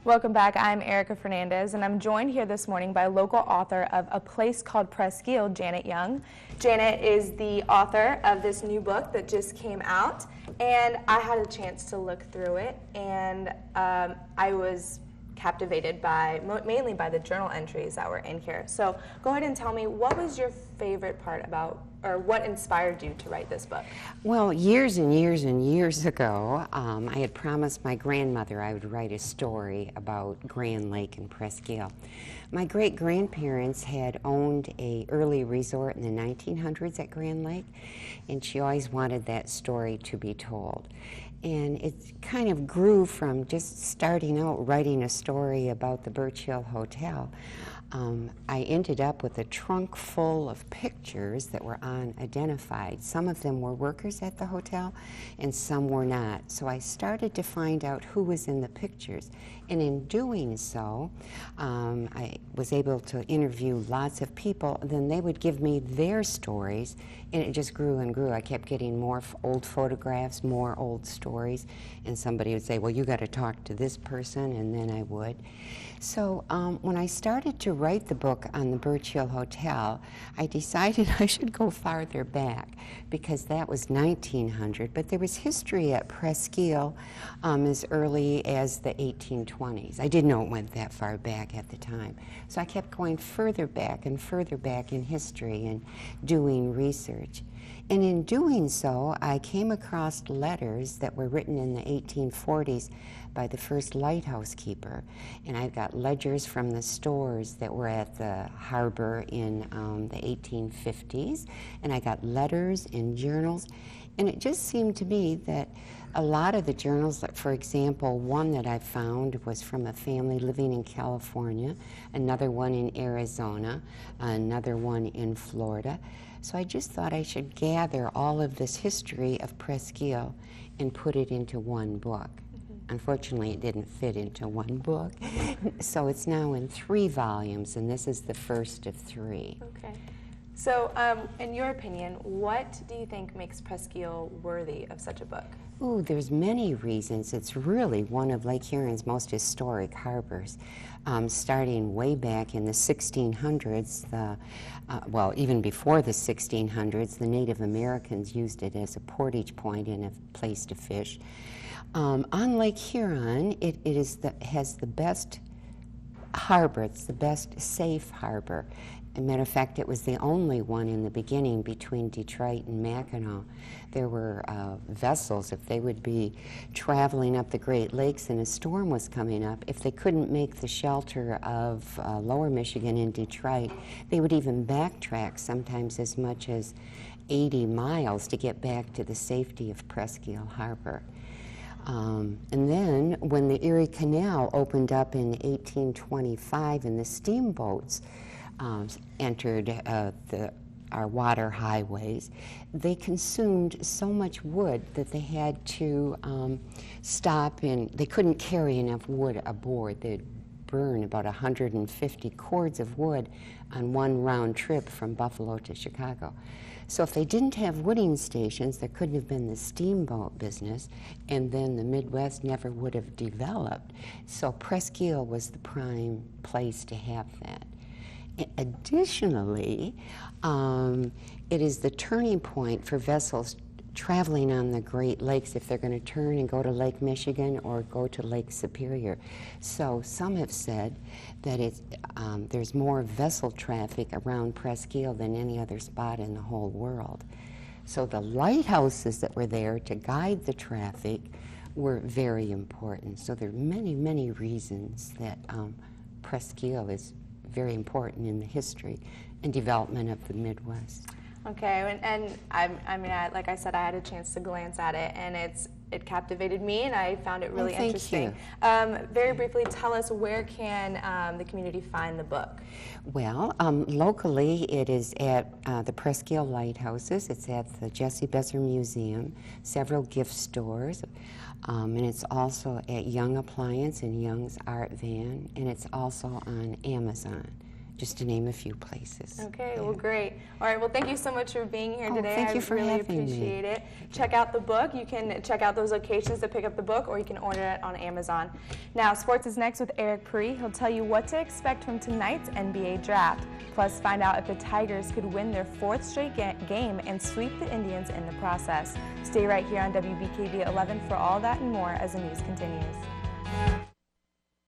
Welcome back. I'm Erica Fernandez, and I'm joined here this morning by local author of A Place Called Presque, Janet Young. Janet is the author of this new book that just came out, and I had a chance to look through it, and I was captivated mainly by the journal entries that were in here. So go ahead and tell me, what was your favorite part about, or what inspired you to write this book? Well, years and years and years ago, I had promised my grandmother I would write a story about Grand Lake and Presque. My great-grandparents had owned an early resort in the 1900s at Grand Lake, and she always wanted that story to be told. And it kind of grew from just starting out writing a story about the Birch Hill Hotel. I ended up with a trunk full of pictures that were unidentified. Some of them were workers at the hotel, and some were not. So I started to find out who was in the pictures. And in doing so, I was able to interview lots of people. Then they would give me their stories, and it just grew and grew. I kept getting more old photographs, more old stories, and somebody would say, well, you got to talk to this person, and then I would. So when I started to write the book on the Birch Hill Hotel, I decided I should go farther back, because that was 1900, but there was history at Presque as early as the 1820s. I didn't know it went that far back at the time. So I kept going further back and further back in history and doing research. And in doing so, I came across letters that were written in the 1840s by the first lighthouse keeper. And I got ledgers from the stores that were at the harbor in the 1850s. And I got letters and journals. And it just seemed to me that a lot of the journals, like for example, one that I found was from a family living in California, another one in Arizona, another one in Florida. So I just thought I should gather all of this history of Presque and put it into one book. Unfortunately, it didn't fit into one book. So it's now in 3 volumes, and this is the first of 3. Okay. So, in your opinion, what do you think makes Presque worthy of such a book? Ooh, there's many reasons. It's really one of Lake Huron's most historic harbors. Starting way back in the 1600s, well, even before the 1600s, the Native Americans used it as a portage point and a place to fish. On Lake Huron, it has the best harbor. It's the best safe harbor. As a matter of fact, it was the only one in the beginning between Detroit and Mackinac. There were vessels, if they would be traveling up the Great Lakes and a storm was coming up, if they couldn't make the shelter of Lower Michigan in Detroit, they would even backtrack sometimes as much as 80 miles to get back to the safety of Presque Harbor. And then when the Erie Canal opened up in 1825 and the steamboats entered our water highways, they consumed so much wood that they had to stop, and they couldn't carry enough wood aboard. They'd burn about 150 cords of wood on one round trip from Buffalo to Chicago. So if they didn't have wooding stations, there couldn't have been the steamboat business, and then the Midwest never would have developed. So Presque was the prime place to have that. Additionally, it is the turning point for vessels traveling on the Great Lakes if they're going to turn and go to Lake Michigan or go to Lake Superior. So some have said that there's more vessel traffic around Presque than any other spot in the whole world. So the lighthouses that were there to guide the traffic were very important. So there are many, many reasons that Presque is very important in the history and development of the Midwest. Okay, and I mean, like I said, I had a chance to glance at it, and it captivated me, and I found it really interesting. Very briefly, tell us, where can the community find the book? Well, locally, it is at the Presque Lighthouses. It's at the Jessie Besser Museum, several gift stores, and it's also at Young Appliance and Young's Art Van, and it's also on Amazon. just to name a few places. Okay, Yeah. well, great. All right, well, thank you so much for being here Oh, today. thank you for I really having me. appreciate it. Check out the book. You can check out those locations to pick up the book, or you can order it on Amazon. Now, sports is next with Eric Perry. He'll tell you what to expect from tonight's NBA draft. Plus, find out if the Tigers could win their 4th straight game and sweep the Indians in the process. Stay right here on WBKB 11 for all that and more as the news continues.